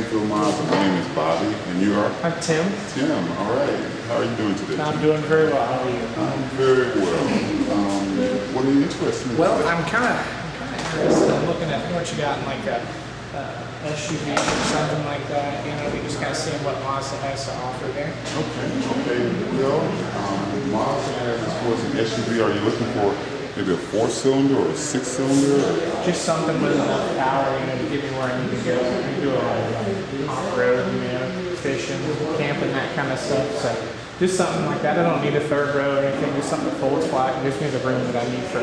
Gainesville Mazda. My name is Bobby, and you are? I'm Tim. Tim, all right. How are you doing today? I'm doing very well. How are you? I'm very well. What are you interested in? Well, I'm kind of interested in looking at what you got in like a SUV or something like that. You know, we just kind of seeing what Mazda has to offer there. Okay. Well, Mazda has, as far as an SUV, are you looking for maybe a 4-cylinder or a 6-cylinder? Just something with enough power, you know, to get me where I need to go. I can do a lot of off-road, you know, fishing, camping, that kind of stuff. So just something like that. I don't need a third row or anything. Just something that folds flat and gives me the room that I need for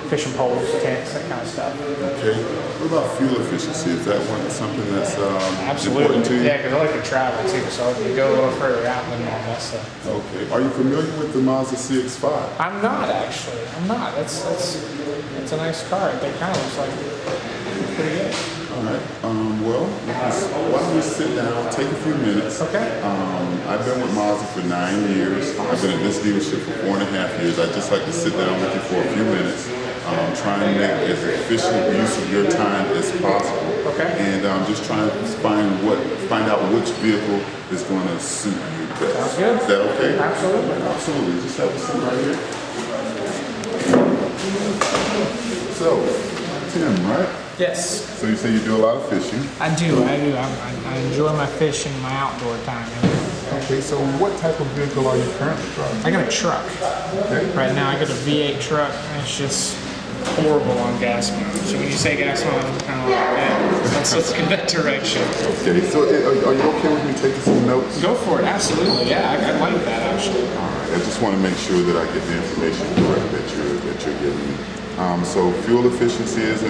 fishing poles, tents, that kind of stuff. Okay. What about fuel efficiency? Is that something that's Absolutely. important to you? Yeah, because I like to travel too, so I can go a little further out than all that stuff. Okay. Are you familiar with the Mazda CX-5? I'm not actually. I'm not. That's a nice car. It kind of looks like pretty good. All right. Well, why don't we sit down, take a few minutes. Okay. I've been with Mazda for 9 years. I've been in this dealership for 4.5 years. I'd just like to sit down with you for a few minutes, try and make as efficient use of your time as possible. Okay. And just trying to find out which vehicle is going to suit you best. Sounds good. Is that okay? Absolutely. Absolutely. Just have a seat right here. So, Tim, right? Yes. So you say you do a lot of fishing. I do. I enjoy my fishing, my outdoor time. Okay, so what type of vehicle are you currently driving? I got a truck. Okay. Right now I got a V8 truck, and it's just horrible on gas mileage. So when you say gas mileage, I'm kind of like, yeah, let's go that direction. Okay, so are you okay with me taking some notes? Go for it, absolutely. Yeah, I like that actually. All right, I just want to make sure that I get the information correct that you're giving me. So fuel efficiency is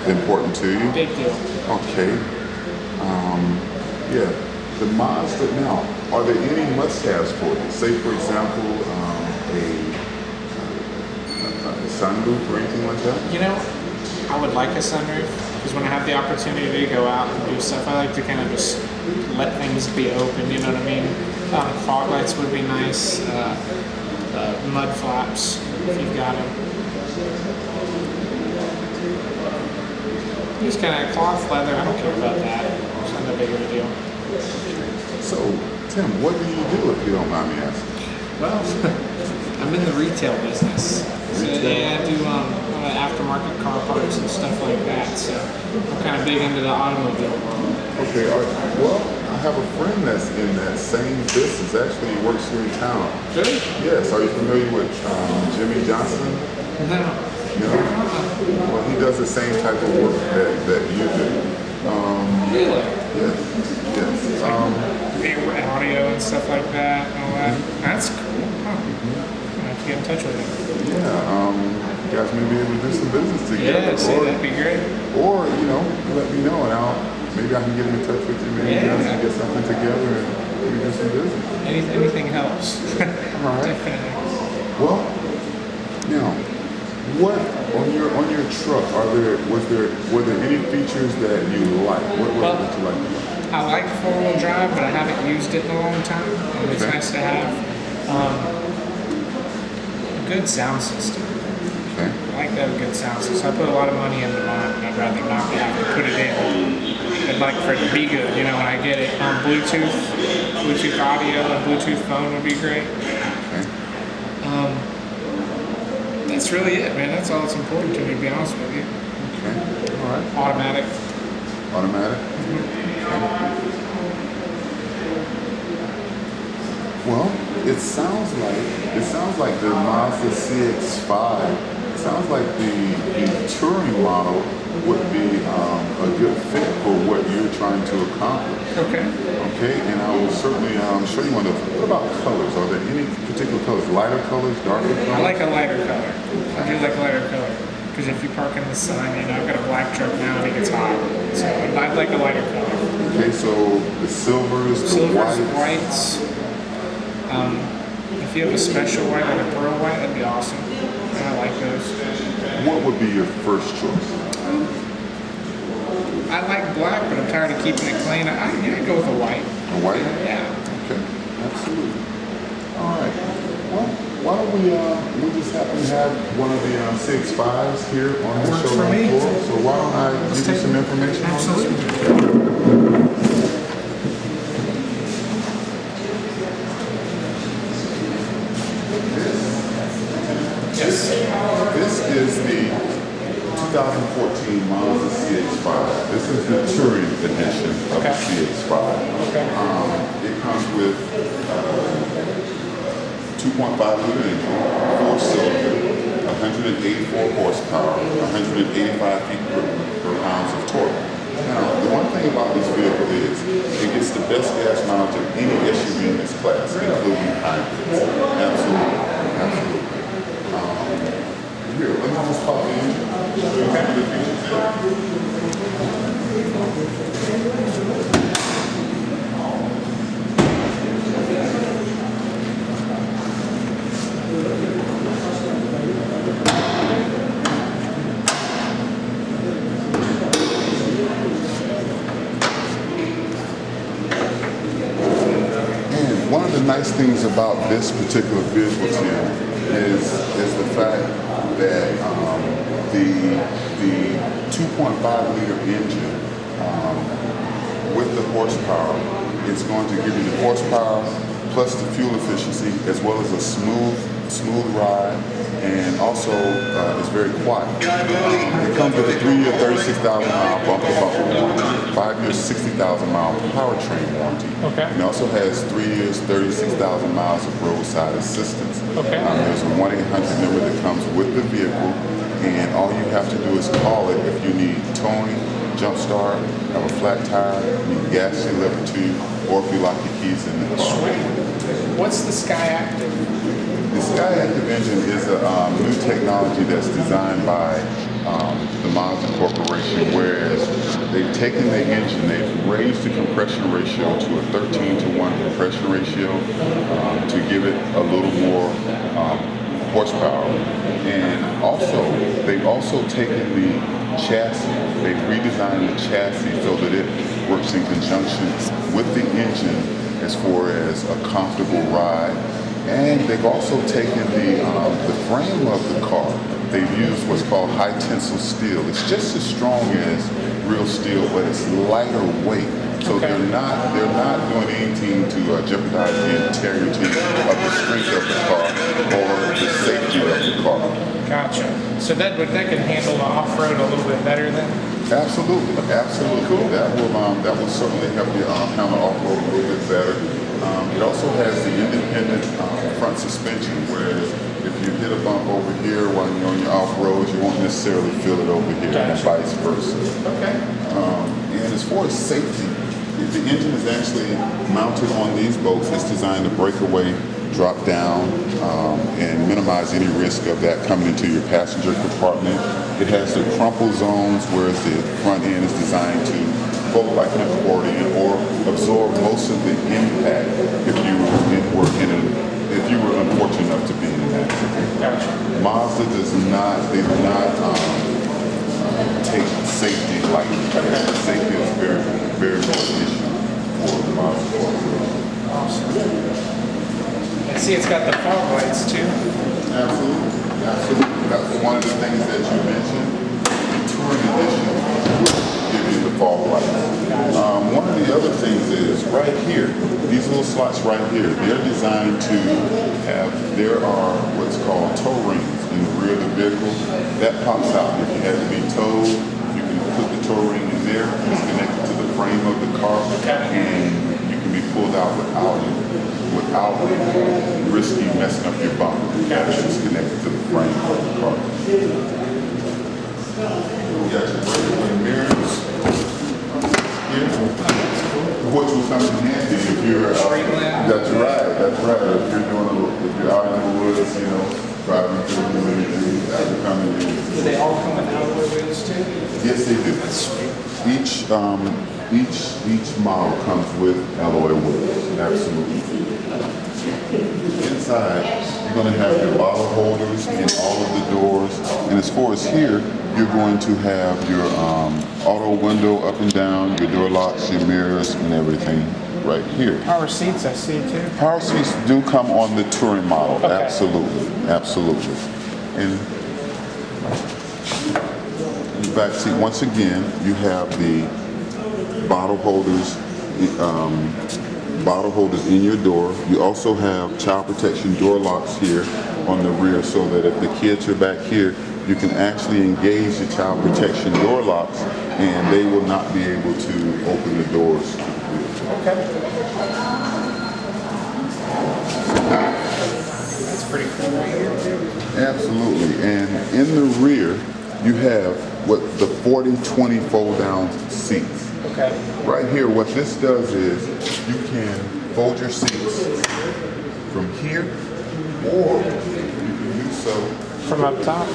important to you? Big deal. Okay. Yeah. The Mazda, now, are there any must-haves for you? Say, for example, a sunroof or anything like that? You know, I would like a sunroof because when I have the opportunity to go out and do stuff, I like to kind of just let things be open, you know what I mean? Fog lights would be nice, mud flaps if you've got them. Just kind of cloth leather, I don't care about that. It's not that big of a deal. So, Tim, what do you do if you don't mind me asking? Well, I'm in the retail business. So, yeah, I do aftermarket car parts and stuff like that. So I'm kind of big into the automobile world. Okay, well, I have a friend that's in that same business. Actually, he works here in town. Really? Yes. Are you familiar with Jimmy Johnson? No. No? Well, he does the same type of work that you do. Really? Yes. Audio and stuff like that and all that. That's cool. Huh. I have to get in touch with him. Yeah. You guys may be able to do some business together. Yeah, see, that'd be great. Or, let me know and maybe I can get in touch with you. Maybe you guys can get something together and maybe do some business. Anything helps. All right. Definitely. Well, now, what on your truck were there any features that you like? What was it that you like? I like 4-wheel drive, but I haven't used it in a long time. It's nice to have. A good sound system. Okay. I like to have a good sound system. I put a lot of money into mine, and I'd rather not have to put it in. I'd like for it to be good, when I get it. Bluetooth audio, and Bluetooth phone would be great. Okay. That's really it, man. That's all that's important to me, to be honest with you. Okay. All right. Automatic. Automatic? Well, it sounds like the Mazda CX-5. It sounds like the touring model would be a good fit for what you're trying to accomplish. Okay. Okay, and I will certainly show you one of those. What about colors? Are there any particular colors? Lighter colors, darker colors? I like a lighter color. I do like a lighter color. Because if you park in the sun, I've got a black truck now and it gets hot. So I'd like a lighter color. Okay, so the silvers, whites. If you have a special white, like a pearl white, that'd be awesome. I like those. What would be your first choice? I like black, but I'm tired of keeping it clean. I'd go with a white. A white? Yeah. Okay, absolutely. All right. Well, why don't we just happen to have one of the CX-5s here on the Works for showroom me. floor. So why don't I give you some information on this? Yes. This is the 2014 Mazda CX-5. This is the touring edition of the CX-5. Okay. It comes with 2.5-liter engine, 4-cylinder, 184 horsepower, 185 feet-per-pound of torque. Now, the one thing about this vehicle is it gets the best gas mileage of any SUV in this class, including hybrids. Absolutely. Absolutely. Here, let me just pop in. Show you some of the features there. And one of the nice things about this particular vehicle, Tim, is the fact that the 2.5-liter engine with the horsepower, it's going to give you the horsepower plus the fuel efficiency as well as a smooth ride, and also it's very quiet. It comes with a 3-year 36,000-mile bumper-to-bumper warranty, 5-year 60,000-mile powertrain warranty. Okay. And it also has 3 years 36,000 miles of roadside assistance. Okay. There's a 1-800 number that comes with the vehicle, and all you have to do is call it if you need towing, jump start, have a flat tire, need gas delivered to you, or if you lock your keys in the car. Sweet. What's the Sky Active? The Sky Active engine is a new technology that's designed by the Mazda Corporation, whereas they've taken the engine, they've raised the compression ratio to a 13-to-1 compression ratio to give it a little more horsepower. And also, they've also taken the chassis, they've redesigned the chassis so that it works in conjunction with the engine as far as a comfortable ride. And they've also taken the frame of the car. They've used what's called high tensile steel. It's just as strong as real steel, but it's lighter weight. So they're not doing anything to jeopardize the integrity of the strength of the car or the safety of the car. Gotcha. So that can handle the off-road a little bit better then? Absolutely, absolutely. Cool. That will certainly help you handle off-road a little bit better. It also has the independent front suspension, whereas if you hit a bump over here while you're on your off-road, you won't necessarily feel it over here, and vice versa. Okay. And as far as safety, the engine is actually mounted on these bolts. It's designed to break away, drop down, and minimize any risk of that coming into your passenger compartment. It has the crumple zones, whereas the front end is designed to fold like an accordion or absorb most of the impact if you were unfortunate enough to be in an accident. Gotcha. Mazda do not take safety lightly. Safety is very, very important issue for the Mazda Corporation. Awesome. And see, it's got the fog lights too. Absolutely, absolutely. That's one of the things that you mentioned. The touring edition will give you the fog lights. One of the other things is right here, these little slots right here, they're designed to there are what's called tow rings in the rear of the vehicle. That pops out. If you have to be towed, you can put the tow ring in there. It's connected to the frame of the car, and you can be pulled out without risking messing up your bumper. It's connected to the frame of the car. You got your breakaway mirrors here, which will come in handy if you're that's right. If you're out in the woods, driving through the woods, that will come in handy. Do they all come with alloy wheels too? Yes, they do. Each model comes with alloy wheels. Absolutely. Inside, you're going to have your bottle holders in all of the doors, and as far as here, you're going to have your auto window up and down, your door locks, your mirrors, and everything. right here. Power seats I see too. Power seats do come on the touring model, Okay. absolutely, absolutely. And in the back seat, once again, you have the bottle holders in your door. You also have child protection door locks here on the rear, so that if the kids are back here, you can actually engage the child protection door locks and they will not be able to open the doors. Okay. That's pretty cool right here too. Absolutely. And in the rear, you have what the 40-20 fold down seats. Okay. Right here, what this does is you can fold your seats from here, or you can do so From up top?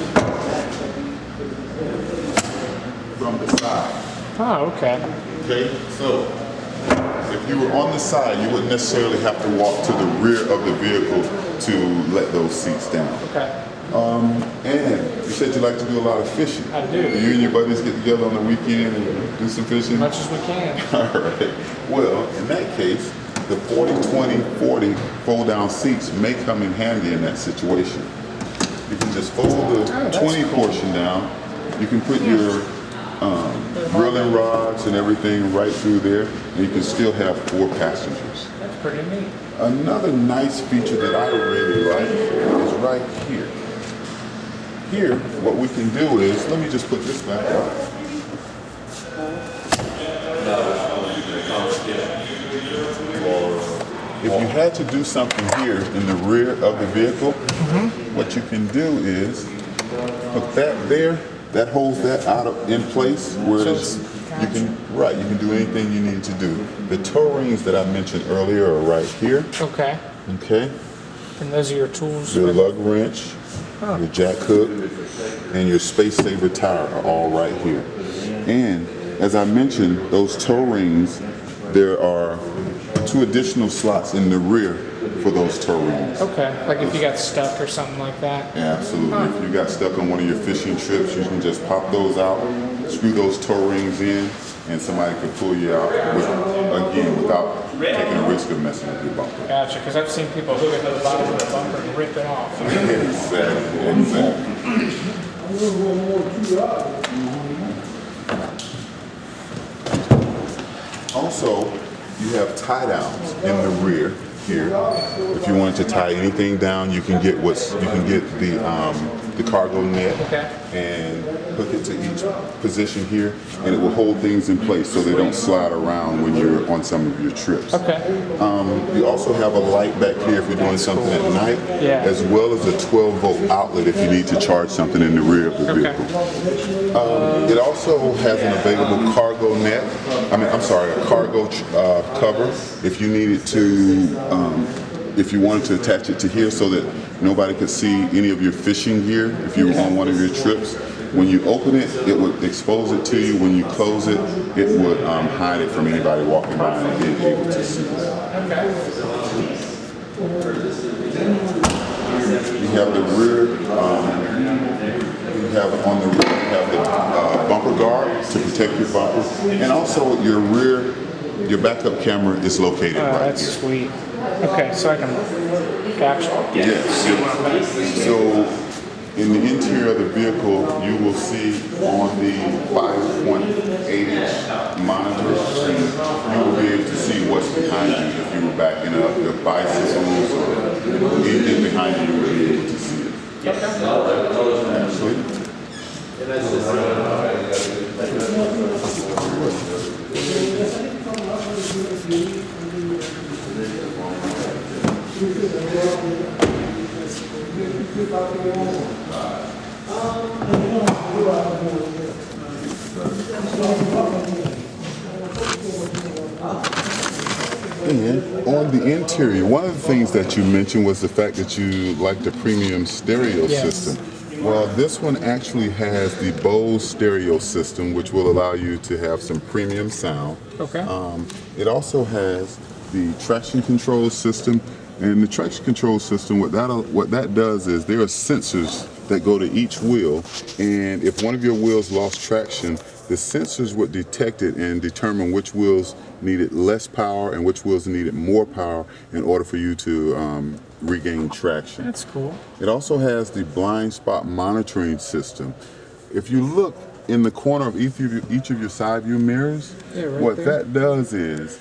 from the side. Oh, okay. Okay, so if you were on the side, you wouldn't necessarily have to walk to the rear of the vehicle to let those seats down. Okay. And you said you like to do a lot of fishing. I do. You and your buddies get together on the weekend and do some fishing? As much as we can. All right. Well, in that case, the 40-20-40 fold down seats may come in handy in that situation. You can just fold the 20 portion down. You can put your grilling rods and everything right through there, and you can still have 4 passengers. That's pretty neat. Another nice feature that I really like is right here. Here, what we can do is, let me just put this back up. If you had to do something here in the rear of the vehicle, what you can do is hook that there. That holds that in place, whereas you can do anything you need to do. The toe rings that I mentioned earlier are right here. Okay. Okay. And those are your tools? Your lug wrench, your jack hook, and your space saver tire are all right here. And as I mentioned, those toe rings, there are 2 additional slots in the rear for those toe rings. Okay, like if you got stuck or something like that? Yeah, absolutely. If you got stuck on one of your fishing trips, you can just pop those out, screw those toe rings in, and somebody could pull you out, without taking a risk of messing with your bumper. Gotcha, because I've seen people hook it to the bottom of the bumper and rip it off. Exactly, exactly. Also, you have tie downs in the rear here. If you wanted to tie anything down, you can get the cargo net and hook it to each position here, and it will hold things in place so they don't slide around when you're on some of your trips. Okay. You also have a light back here if you're doing something at night, Yeah. as well as a 12-volt outlet if you need to charge something in the rear of the vehicle. It also has an available cargo net. A cargo cover if you needed to, if you wanted to attach it to here so that nobody could see any of your fishing gear if you were on one of your trips. When you open it, it would expose it to you. When you close it, it would hide it from anybody walking by and being able to see it. You have the rear, you have on the rear, you have the bumper guard to protect your bumper, and also your rear, your backup camera is located right That's here. sweet. Okay, so I can capture. Yes. So in the interior of the vehicle, you will see on the 5.8-inch monitor screen, you will be able to see what's behind you if you were backing up, your bicycles or anything behind you, you will be able to see it. Actually. And on the interior, one of the things that you mentioned was the fact that you like the premium stereo system. Well, this one actually has the Bose stereo system, which will allow you to have some premium sound. Okay. It also has the traction control system, and the traction control system, what that does is there are sensors that go to each wheel, and if one of your wheels lost traction, the sensors would detect it and determine which wheels needed less power and which wheels needed more power in order for you to regain traction. That's cool. It also has the blind spot monitoring system. If you look in the corner of each of your side view mirrors, what that does is,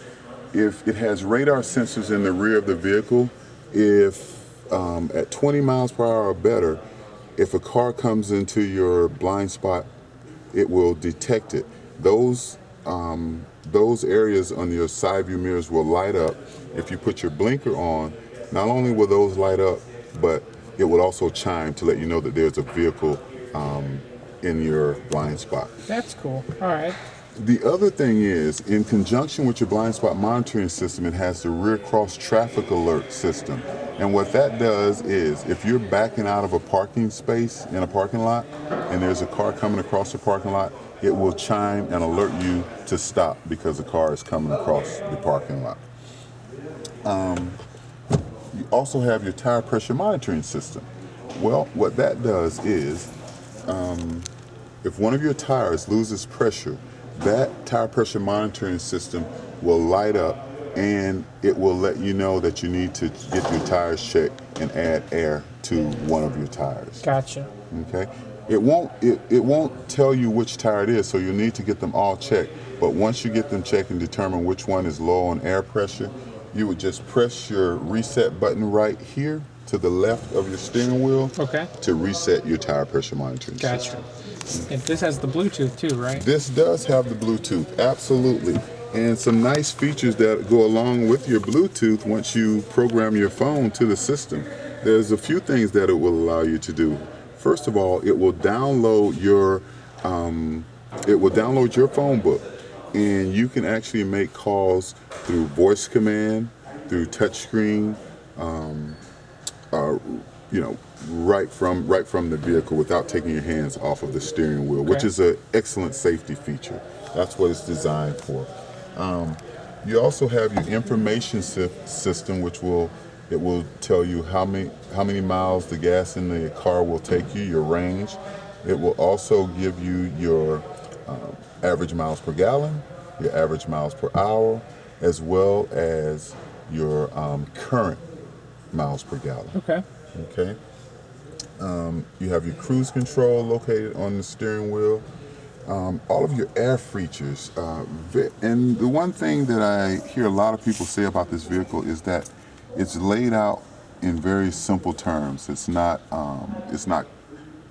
if it has radar sensors in the rear of the vehicle, if at 20 miles per hour or better, if a car comes into your blind spot, it will detect it. Those areas on your side view mirrors will light up. If you put your blinker on, not only will those light up, but it will also chime to let you know that there's a vehicle in your blind spot. That's cool. All right. The other thing is, in conjunction with your blind spot monitoring system, it has the rear cross traffic alert system. And what that does is, if you're backing out of a parking space in a parking lot and there's a car coming across the parking lot, it will chime and alert you to stop because the car is coming across the parking lot. You also have your tire pressure monitoring system. Well, what that does is, if one of your tires loses pressure, that tire pressure monitoring system will light up and it will let you know that you need to get your tires checked and add air to one of your tires. Gotcha. Okay? It won't tell you which tire it is, so you'll need to get them all checked. But once you get them checked and determine which one is low on air pressure, you would just press your reset button right here to the left of your steering wheel to reset your tire pressure monitoring system. And this has the Bluetooth too, right? This does have the Bluetooth, absolutely. And some nice features that go along with your Bluetooth once you program your phone to the system. There's a few things that it will allow you to do. First of all, it will download your phone book, and you can actually make calls through voice command, through touchscreen, right from the vehicle without taking your hands off of the steering wheel, which is an excellent safety feature. That's what it's designed for. You also have your information system, which will tell you how many miles the gas in the car will take you, your range. It will also give you your average miles per gallon, your average miles per hour, as well as your current miles per gallon. Okay. You have your cruise control located on the steering wheel. All of your air features. And the one thing that I hear a lot of people say about this vehicle is that it's laid out in very simple terms. It's not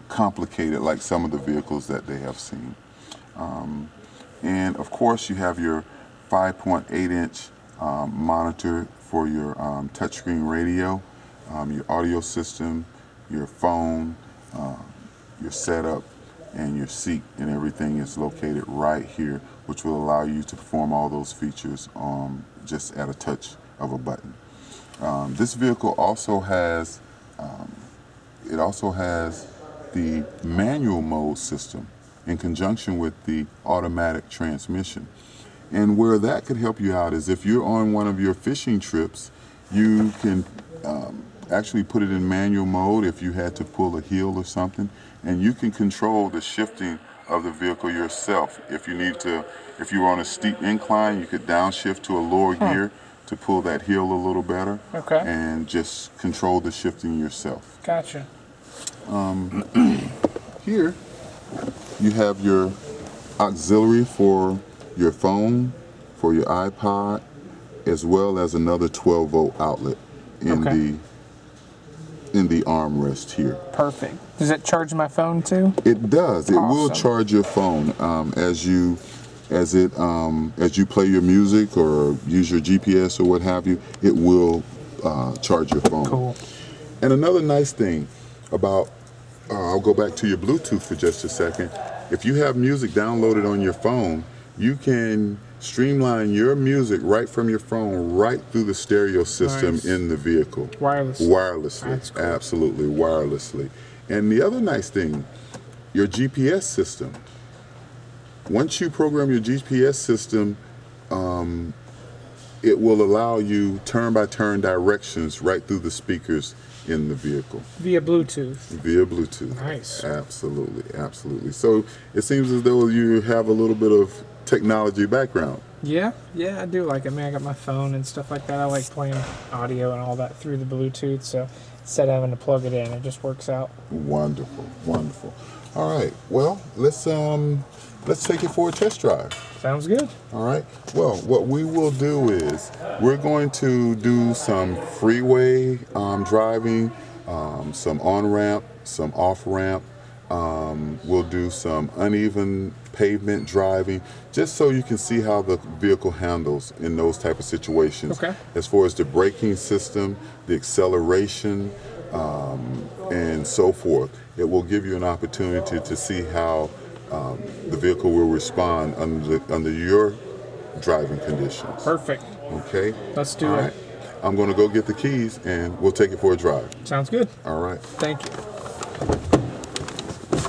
complicated like some of the vehicles that they have seen. And of course, you have your 5.8-inch monitor for your touchscreen radio, your audio system, your phone, your setup, and your seat and everything is located right here, which will allow you to perform all those features just at a touch of a button. This vehicle also has the manual mode system in conjunction with the automatic transmission. And where that could help you out is if you're on one of your fishing trips, you can actually put it in manual mode if you had to pull a heel or something, and you can control the shifting of the vehicle yourself. If you were on a steep incline, you could downshift to a lower gear to pull that heel a little better, and just control the shifting yourself. Gotcha. Here, you have your auxiliary for your phone, for your iPod, as well as another 12-volt outlet in the armrest here. Perfect. Does it charge my phone too? It does. It will charge your phone as you play your music or use your GPS or what have you. It will charge your phone. Cool. And another nice thing about, I'll go back to your Bluetooth for just a second. If you have music downloaded on your phone, you can streamline your music right from your phone right through the stereo system in the vehicle. Wirelessly. That's cool. Absolutely, wirelessly. And the other nice thing, your GPS system. Once you program your GPS system, it will allow you turn-by-turn directions right through the speakers in the vehicle. Via Bluetooth. Via Bluetooth. Nice. Absolutely, absolutely. So it seems as though you have a little bit of technology background. Yeah, I do like it. Man, I got my phone and stuff like that. I like playing audio and all that through the Bluetooth. So instead of having to plug it in, it just works out. Wonderful, wonderful. All right. Well, let's take it for a test drive. Sounds good. All right. Well, what we will do is we're going to do some freeway driving, some on-ramp, some off-ramp. We'll do some uneven pavement driving, just so you can see how the vehicle handles in those type of situations. Okay. As far as the braking system, the acceleration, and so forth. It will give you an opportunity to see how the vehicle will respond under your driving conditions. Perfect. Okay? Let's do All it. right. I'm going to go get the keys and we'll take it for a drive. Sounds good. All right. Thank you.